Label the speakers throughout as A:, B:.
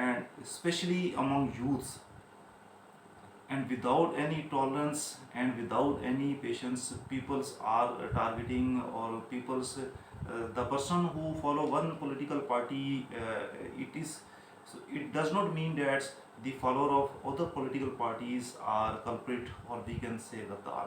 A: and especially among youths, and without any tolerance and without any patience peoples are targeting, or people's the person who follow one political party, it does not mean that the follower of other political parties are culprit, or we can say Gaddar.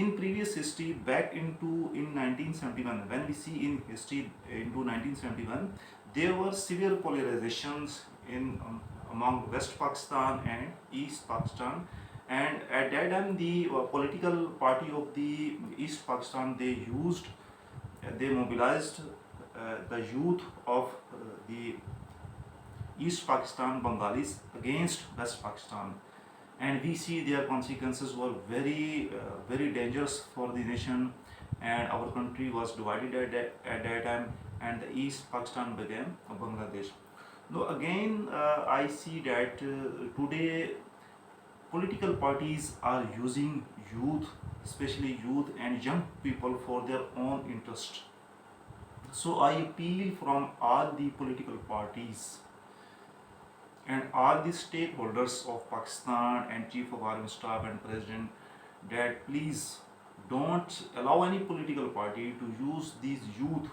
A: in previous history, back into in 1971, when we see in history into 1971, there were severe polarizations in among West Pakistan and East Pakistan, and at that time the political party of the East Pakistan, they mobilized the youth of the East Pakistan Bengalis against West Pakistan, and we see their consequences were very dangerous for the nation, and our country was divided at that time, and the East Pakistan became Bangladesh. Now again, I see that today political parties are using youth, especially youth and young people, for their own interest. So I appeal from all the political parties and all the stakeholders of Pakistan and Chief of Army Staff and President that please don't allow any political party to use these youth.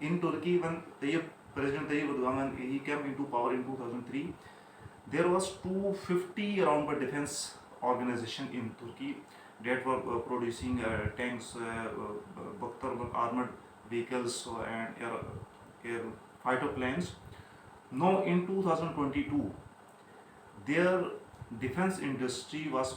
A: in Turkey, when President Tayyip Erdogan, he came into power in 2003, there was 250 around the defense organization in Turkey that were producing tanks, Bakhtar armored vehicles, and air fighter planes. Now in 2022, their defense industry was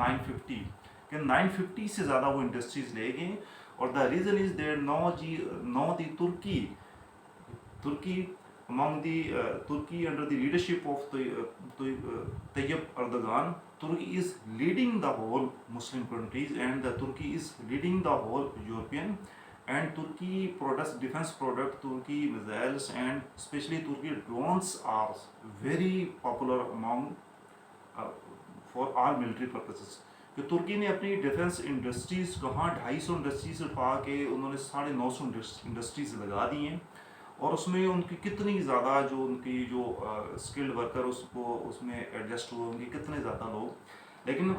A: 950. کہ 950 سے زیادہ وہ industries لے گئے. اور the reason is that now the Turkey among the Turkey under the leadership of Tayyip Erdogan, Turkey is leading the whole Muslim countries, and the Turkey is leading the whole European. And Turkey products defense product, Turkey missiles, and especially Turkey drones are very popular among for all military purposes. کہ ترکی نے اپنی defence industries کہاں 250 industries اٹھا کے انہوں نے 950 industries لگا دی ہیں. اور اس میں ان کی کتنی زیادہ جو ان کی جو اسکلڈ ورکر اس میں ایڈجسٹ ہوئے ہوں گے کتنے زیادہ لوگ. لیکن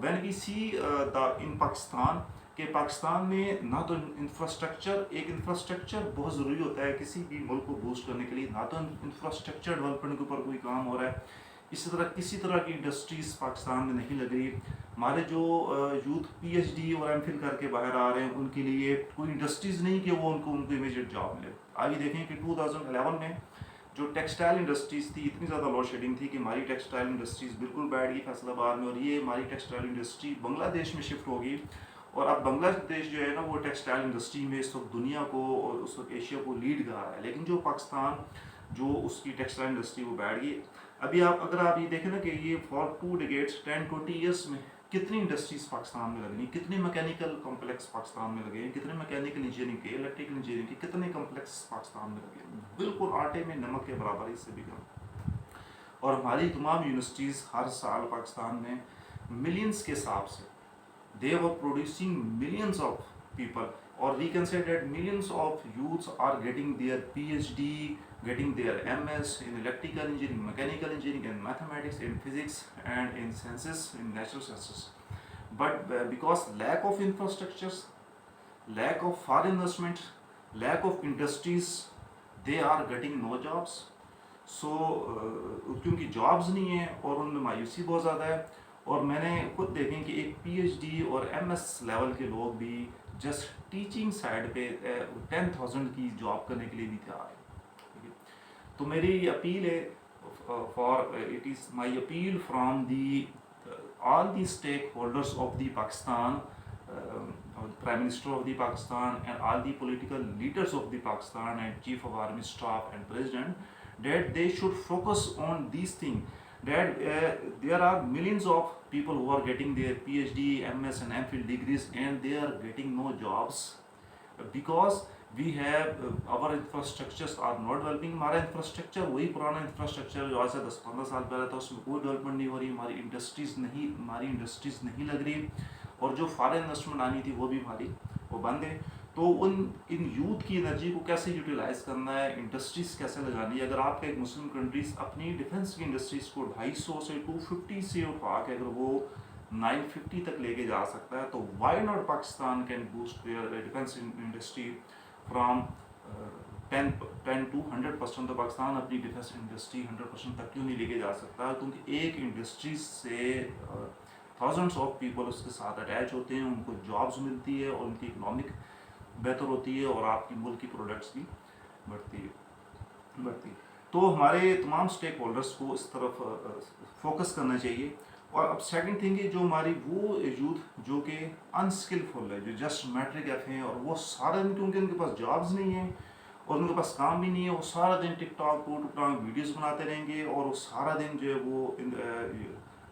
A: وین وی سی ان پاکستان کہ پاکستان میں نہ تو انفراسٹرکچر بہت ضروری ہوتا ہے کسی بھی ملک کو بوسٹ کرنے کے لیے, نہ تو انفراسٹرکچر ڈیولپمنٹ کے اوپر کوئی کام ہو رہا ہے. اسی طرح کسی طرح کی انڈسٹریز پاکستان میں نہیں لگ رہی. ہمارے جو یوتھ پی ایچ ڈی اور ایم فل کر کے باہر آ رہے ہیں ان کے لیے کوئی انڈسٹریز نہیں کہ وہ ان کو امیجیٹ جاب ملے. آگے دیکھیں کہ 2011 میں جو ٹیکسٹائل انڈسٹریز تھی اتنی زیادہ لوڈ شیڈنگ تھی کہ ہماری ٹیکسٹائل انڈسٹریز بالکل بیٹھ گئی فیصل آباد میں, اور یہ ہماری ٹیکسٹائل انڈسٹری بنگلہ دیش میں شفٹ ہوگی. اور اب بنگلہ دیش جو ہے نا وہ ٹیکسٹائل انڈسٹری میں اس وقت دنیا کو اور اس وقت ایشیا کو لیڈ کر رہا ہے. لیکن جو پاکستان جو اس کی ٹیکسٹائل انڈسٹری وہ بیٹھ گئی. ابھی اگر آپ یہ دیکھیں نا کہ یہ فار 2 decades 10-20 ایئرس میں کتنی انڈسٹریز پاکستان میں لگنی, کتنے میکینیکل کمپلیکس پاکستان میں لگے ہیں, کتنے میکینیکل انجینئرنگ کے الیکٹریکل انجینئرنگ کے کتنے کمپلیکس پاکستان میں لگے ہیں, بالکل آٹے میں نمک کے برابر, اس سے بھی کم. اور ہماری تمام یونیورسٹیز ہر سال پاکستان میں ملینز کے حساب سے they were producing millions of people, or we can say that millions of youths are getting their PhD, getting their MS in electrical engineering, mechanical engineering, in mathematics, in physics, and in sciences, in natural sciences. But because lack of infrastructures, lack of foreign investment, lack of industries, they are getting no jobs. So کیونکہ jobs نہیں ہیں اور ان میں مایوسی بہت زیادہ ہے. اور میں نے خود دیکھیں کہ ایک پی ایچ ڈی اور ایم ایس لیول کے لوگ بھی جسٹ ٹیچنگ سائڈ پہ 10,000 کی جاب کرنے کے لیے بھی تیار ہیں. تو میری یہ اپیل ہے it is my appeal from the all the stack holders of the Pakistan, prime minister of the Pakistan and all the political leaders of the Pakistan and chief of army staff and president that they should focus on these things, that there are millions of people who are getting their PhD, MS and MPhil degrees and they are getting no jobs because we have our infrastructures are not developing. ہمارا infrastructure وہی پرانا infrastructure جو آج سے 10-15 سال پہلے تھا, اس میں کوئی ڈیولپمنٹ نہیں ہو رہی, ہماری انڈسٹریز نہیں لگ رہی, اور جو فارن انویسٹمنٹ آنی تھی وہ بھی ہماری وہ بند ہے. تو ان یوتھ کی انرجی کو کیسے یوٹیلائز کرنا ہے, انڈسٹریز کیسے لگانی ہے. اگر آپ کا ایک مسلم کنٹریز اپنی ڈیفنس کی انڈسٹریز کو 250 سے 250 سے اٹھا کے اگر وہ 950 تک لے کے جا سکتا ہے تو why not Pakistan can boost their defence industry from 10 to 100%. تو پاکستان اپنی ڈیفنس انڈسٹری 100% تک کیوں نہیں لے کے جا سکتا, کیونکہ ایک انڈسٹریز سے تھاؤزنڈس آف پیپل اس کے ساتھ اٹیچ ہوتے ہیں, ان کو جابز ملتی ہے اور ان کی اکنامک بہتر ہوتی ہے اور آپ کی ملک کی پروڈکٹس بھی بڑھتی ہے. تو ہمارے تمام اسٹیک ہولڈرس کو اس طرف فوکس کرنا چاہیے. اور اب سیکنڈ تھنگ ہے جو ہماری وہ یوتھ جو کہ انسکلفل ہے, جو جسٹ میٹرک ایف ہیں, اور وہ سارا دن کیونکہ ان کے پاس جابز نہیں ہیں اور ان کے پاس کام بھی نہیں ہے, وہ سارا دن ٹک ٹاک ویڈیوز بناتے رہیں گے اور وہ سارا دن جو ہے وہ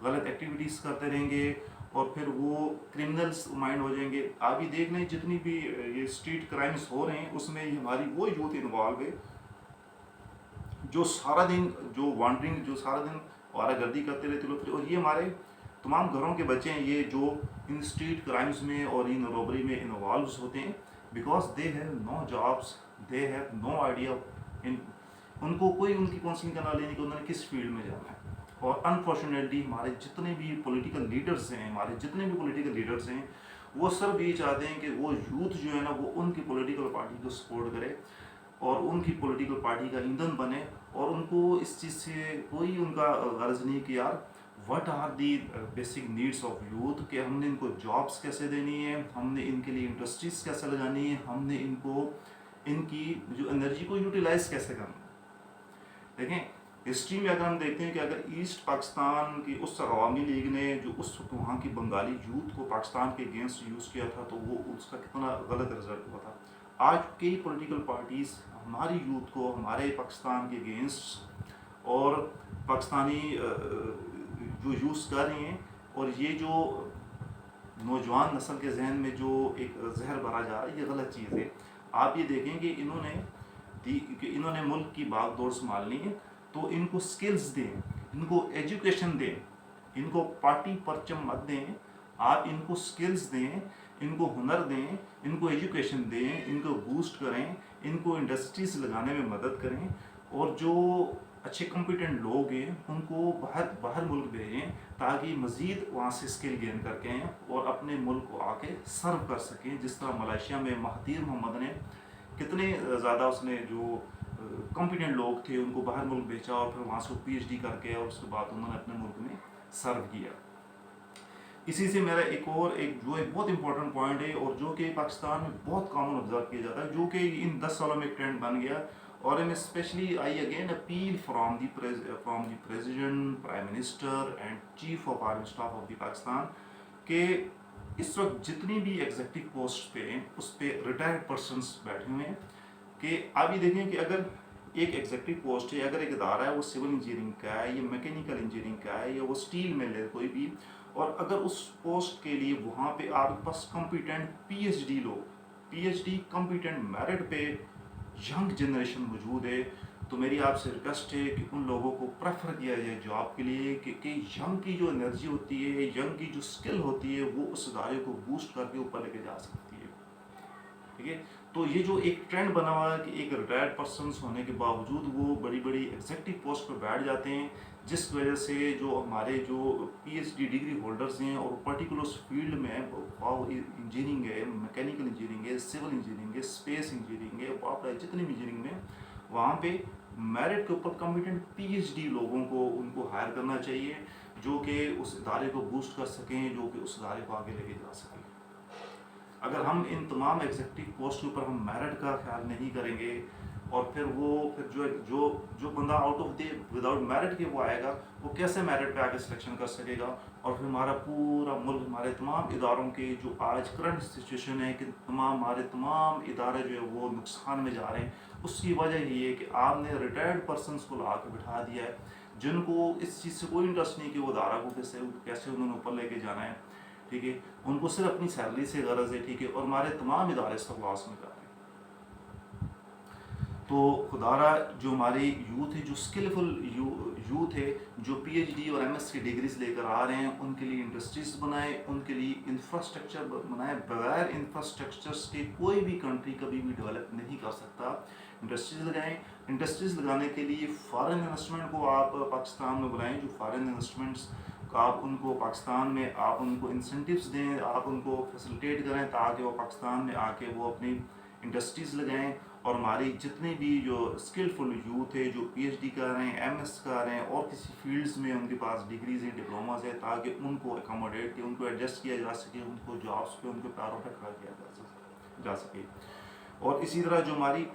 A: غلط ایکٹیویٹیز کرتے رہیں گے اور پھر وہ کرمنلس مائنڈ ہو جائیں گے. آپ بھی دیکھ لیں جتنی بھی یہ اسٹریٹ کرائمز ہو رہے ہیں اس میں ہماری وہ یوتھ انوالو ہے جو سارا دن جو وانڈرنگ, جو سارا دن آوارہ گردی کرتے رہتے لوگ. اور یہ ہمارے تمام گھروں کے بچے ہیں یہ جو ان اسٹریٹ کرائمز میں اور ان روبری میں انوالوز ہوتے ہیں, because they have no jobs, they have no idea, ان کو کوئی ان کی کاؤنسلنگ کرنا لے نہیں کہ انہوں نے کس فیلڈ میں جانا ہے. اور انفارچونیٹلی ہمارے جتنے بھی پولیٹیکل لیڈرز ہیں وہ سب یہ چاہتے ہیں کہ وہ یوتھ جو ہے نا وہ ان کی پولیٹیکل پارٹی کو سپورٹ کرے اور ان کی پولیٹیکل پارٹی کا ایندھن بنے, اور ان کو اس چیز سے کوئی ان کا غرض نہیں کہ یار what are the basic needs of youth, کہ ہم نے ان کو جابس کیسے دینی ہے, ہم نے ان کے لیے انڈسٹریز کیسے لگانی ہے, ہم نے ان کو ان کی جو انرجی کو یوٹیلائز کیسے کرنا ہے. دیکھیں ہسٹری میں اگر ہم دیکھتے ہیں کہ اگر ایسٹ پاکستان کی اس عوامی لیگ نے جو اس وقت وہاں کی بنگالی یوتھ کو پاکستان کے اگینسٹ یوز کیا تھا تو وہ اس کا کتنا غلط رزلٹ ہوا تھا. آج کئی پولیٹیکل پارٹیز ہماری یوتھ کو ہمارے پاکستان کے اگینسٹ اور پاکستانی جو یوز کر رہے ہیں, اور یہ جو نوجوان نسل کے ذہن میں جو ایک زہر بھرا جا رہا ہے, یہ غلط چیز ہے. آپ یہ دیکھیں کہ انہوں نے ملک کی باغ دوڑ سنبھالنی ہے تو ان کو سکلز دیں, ان کو ایجوکیشن دیں, ان کو پارٹی پرچم مت دیں, آپ ان کو سکلز دیں, ان کو ہنر دیں, ان کو ایجوکیشن دیں, ان کو بوسٹ کریں, ان کو انڈسٹریز لگانے میں مدد کریں, اور جو اچھے کمپیٹنٹ لوگ ہیں ان کو باہر ملک بھیجیں تاکہ مزید وہاں سے اسکل گین کر کے اور اپنے ملک کو آ کے سرو کر سکیں. جس طرح ملائیشیا میں مہاتیر محمد نے کتنے زیادہ اس نے جو کمپیٹنٹ لوگ تھے ان کو باہر ملک بھیجا اور پھر وہاں سے پی ایچ ڈی کر کے اور اس کے بعد انہوں نے اپنے ملک میں سرو کیا. اسی سے میرا ایک بہت امپورٹنٹ پوائنٹ ہے, اور جو کہ پاکستان میں بہت کامن آبزرو کیا جاتا ہے, جو کہ ان 10 سالوں میں ایک ٹرینڈ بن گیا, اور ایم especially I again appeal from the president, prime minister and chief of army staff of the Pakistan, کہ اس وقت جتنی بھی ایگزیکٹو پوسٹ پہ ہیں اس پہ ریٹائرڈ پرسنس بیٹھے ہوئے ہیں. کہ آپ یہ دیکھیں کہ اگر ایک ایگزیکٹو پوسٹ ہے, اگر ایک ادارہ ہے وہ سول انجینئرنگ کا ہے یا میکینیکل انجینئرنگ کا ہے یا وہ اسٹیل مل ہے کوئی بھی, اور اگر اس پوسٹ کے لیے وہاں پہ آپ کے پاس کمپیٹنٹ پی ایچ ڈی لوگ, P H D competent merit پہ ینگ جنریشن موجود ہے, تو میری آپ سے ریکویسٹ ہے کہ ان لوگوں کو پریفر کیا جائے جاب کے لیے, کہ ینگ کی جو انرجی ہوتی ہے, ینگ کی جو اسکل ہوتی ہے, وہ اس ادارے کو بوسٹ کر کے اوپر لے کے جا سکتی ہے. ٹھیک ہے, تو یہ جو ایک ٹرینڈ بنا ہوا ہے کہ ایک ریٹائرڈ پرسنس ہونے کے باوجود وہ بڑی بڑی ایگزیکٹو پوسٹ پہ بیٹھ جاتے ہیں, جس وجہ سے جو ہمارے جو P H D degree holders ہیں اور پرٹیکولر فیلڈ میں انجینئرنگ ہے, میکینیکل انجینئرنگ ہے, سول انجینئرنگ ہے, اسپیس انجینئرنگ ہے, جتنی بھی انجینئرنگ میں وہاں پہ میرٹ کے اوپر کمپیٹنٹ پی ایچ ڈی لوگوں کو ان کو ہائر کرنا چاہیے, جو کہ اس ادارے کو بوسٹ کر سکیں, جو کہ اس ادارے کو آگے لے کے جا سکیں. اگر ہم ان تمام ایگزیکٹو پوسٹ کے اوپر ہم میرٹ کا خیال نہیں کریں گے, اور پھر جو بندہ out of the without merit کے وہ آئے گا, وہ کیسے میرٹ پہ آگے سلیکشن کر سکے گا, اور پھر ہمارا پورا ملک, ہمارے تمام اداروں کے جو آج کرنٹ سچویشن ہے کہ ہمارے تمام ادارے جو ہے وہ نقصان میں جا رہے ہیں, اس کی وجہ یہ ہے کہ آپ نے ریٹائرڈ پرسنس کو لا کے بٹھا دیا ہے, جن کو اس چیز سے کوئی انٹرسٹ نہیں کہ وہ ادارہ کو کیسے انہوں نے اوپر لے کے جانا ہے. ٹھیک ہے, ان کو صرف اپنی سیلری سے غرض ہے. ٹھیک ہے, اور ہمارے تمام ادارے سب لاس میں جا رہے ہیں. تو خدارہ جو ہماری یوتھ ہے, جو اسکلفل یوتھ ہے, جو پی ایچ ڈی اور ایم ایس کی ڈگریز لے کر آ رہے ہیں, ان کے لیے انڈسٹریز بنائیں, ان کے لیے انفراسٹرکچر بنائیں. بغیر انفراسٹرکچرس کے کوئی بھی کنٹری کبھی بھی ڈیولپ نہیں کر سکتا. انڈسٹریز لگائیں, انڈسٹریز لگانے کے لیے فارن انویسٹمنٹ کو آپ پاکستان میں بلائیں, جو فارن انویسٹمنٹس آپ ان کو پاکستان میں آپ ان کو انسینٹیوز دیں, آپ ان کو فیسلٹیٹ کریں تاکہ وہ پاکستان میں آ کے وہ اپنی انڈسٹریز لگائیں. اور ہماری جتنے بھی جو اسکلفل یوتھ ہے, جو پی ایچ ڈی کر رہے ہیں, ایم ایس کر رہے ہیں, اور کسی فیلڈز میں ان کے پاس ڈگریز ہیں, ڈپلوماز ہیں, تاکہ ان کو اکاموڈیٹ کیا, ان کو ایڈجسٹ کیا جا سکے, ان کو جابس پہ ان کے پیروں پہ کھڑا کیا جا سکے. اور اسی طرح جو ہماری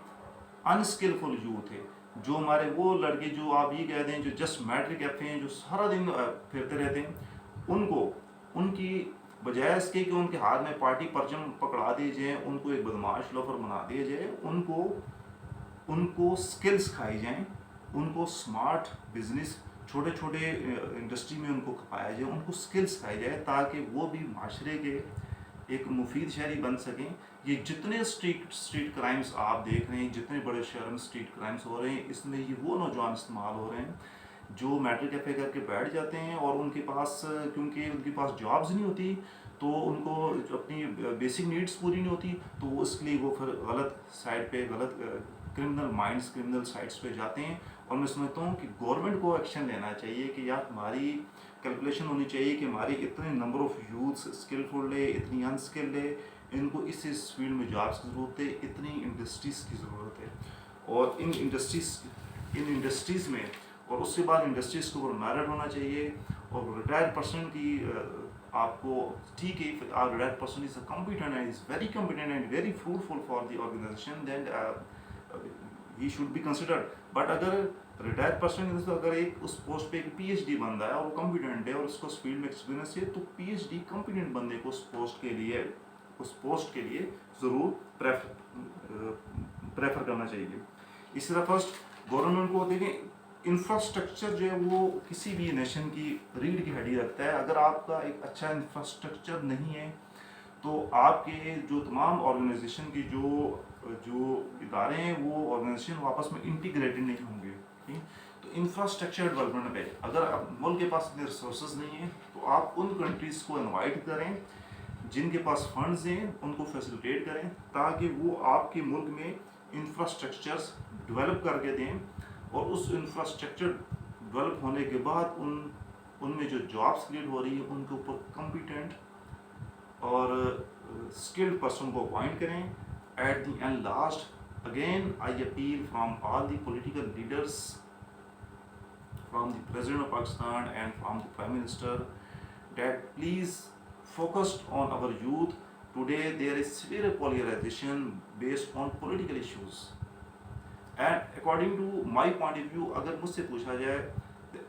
A: انسکلفل یوتھ ہے, جو ہمارے وہ لڑکے جو آپ یہ کہہ دیں جو جسٹ میٹرک ایف ہیں, جو سارا دن پھرتے رہتے ہیں, ان کی بجائے اس کے کہ ان کے ہاتھ میں پارٹی پرچم پکڑا دیے جائیں, ان کو ایک بدماش لوفر بنا دیا جائے, ان کو سکلز کھائی جائیں, ان کو سمارٹ بزنس چھوٹے چھوٹے انڈسٹری میں ان کو کھپایا جائے, ان کو سکلز کھائی جائے تاکہ وہ بھی معاشرے کے ایک مفید شہری بن سکیں. یہ جتنے اسٹریٹ کرائمز آپ دیکھ رہے ہیں, جتنے بڑے شہروں میں اسٹریٹ کرائمز ہو رہے ہیں, اس میں یہ وہ نوجوان استعمال ہو رہے ہیں جو میٹرک ایف اے کر کے بیٹھ جاتے ہیں, اور ان کے پاس کیونکہ ان کے پاس جابز نہیں ہوتی, تو ان کو اپنی بیسک نیڈس پوری نہیں ہوتی, تو اس کے لیے وہ پھر غلط سائڈ پہ, غلط کرمنل مائنڈس, کرمنل سائٹس پہ جاتے ہیں. اور میں سمجھتا ہوں کہ گورنمنٹ کو ایکشن لینا چاہیے کہ یار ہماری کیلکولیشن ہونی چاہیے کہ ہماری اتنے نمبر آف یوتھس اسکلفل ہے, اتنی انسکلڈ ہے, ان کو اس فیلڈ میں جابس کی ضرورت ہے, اتنی انڈسٹریز کی ضرورت ہے, اور ان انڈسٹریز میں, اور اس کے بعد انڈسٹریز کو اوپر میرٹ ہونا چاہیے. اور ریٹائرڈ پرسن کی آپ کو ٹھیک ہے, retired person is competent and is very competent and very fruitful for the organisation, then he should be considered. But اگر ریٹائر پرسن اگر ایک اس پوسٹ پہ ایک پی ایچ ڈی بندہ ہے اور وہ کمپیٹنٹ ہے اور اس کو اس فیلڈ میں ایکسپیرینس ہے تو پی ایچ ڈی کمپیٹنٹ بندے کو اس پوسٹ کے لیے ضرور پریفر کرنا چاہیے. اس طرح فرسٹ گورنمنٹ کو دیکھیں انفراسٹرکچر جو ہے وہ کسی بھی نیشن کی ریڑھ کی ہڈی رکھتا ہے. اگر آپ کا ایک اچھا انفراسٹرکچر نہیں ہے تو آپ کے جو تمام آرگنائزیشن کی جو ادارے ہیں وہ آرگنائزیشن آپس میں انٹیگریٹڈ نہیں ہوں گے. تو انفراسٹرکچر ڈیولپمنٹ پہ اگر ملک کے پاس اتنے ریسورسز نہیں ہیں تو آپ ان کنٹریز کو انوائٹ کریں جن کے پاس فنڈز ہیں, ان کو فیسیلیٹیٹ کریں تاکہ وہ آپ کے ملک میں انفراسٹرکچرز ڈیولپ کر کے دیں, اور اس انفراسٹرکچر ڈیولپ ہونے کے بعد ان میں جو جابس کریٹ ہو رہی ہیں ان کے اوپر کمپیٹنٹ اور اسکلڈ پرسن کو اپوائنٹ کریں. At the end last again I appeal from all the political leaders, from the president of Pakistan and from the prime minister, that please focused on our youth. Today there is severe polarization based on political issues, and according to my point of view اگر مجھ سے پوچھا جائے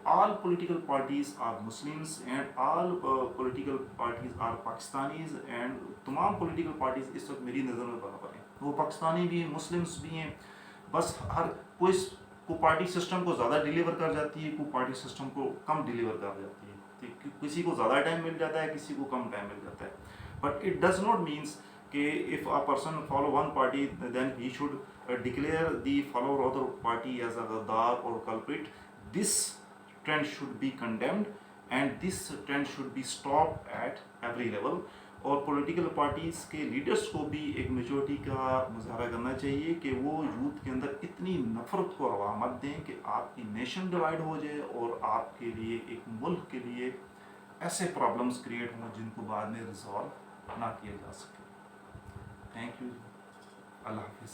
A: all political parties are Muslims and all political parties are Pakistanis, and تمام political parties اس وقت میری نظر میں برابر ہیں. وہ پاکستانی بھی ہیں, مسلمس بھی ہیں, بس ہر کوئی پارٹی سسٹم کو زیادہ ڈیلیور کر جاتی ہے, کوئی پارٹی سسٹم کو کم ڈیلیور کر جاتی ہے. کسی کو زیادہ ٹائم مل جاتا ہے, کسی کو کم ٹائم مل جاتا ہے. But it does not means کہ if a person follow one party then he should declare the follower other party as a غدار اور culprit. This trend should be condemned and this trend should be stop at every level. اور political parties کے leaders کو بھی ایک maturity کا مظاہرہ کرنا چاہیے کہ وہ یوتھ کے اندر اتنی نفرت کو روا مت دیں کہ آپ کی نیشن ڈیوائڈ ہو جائے اور آپ کے لیے ایک ملک کے لیے ایسے پرابلمس کریٹ ہوں جن کو بعد میں ریزالو نہ کیا جا سکے. Thank you. اللہ حافظ.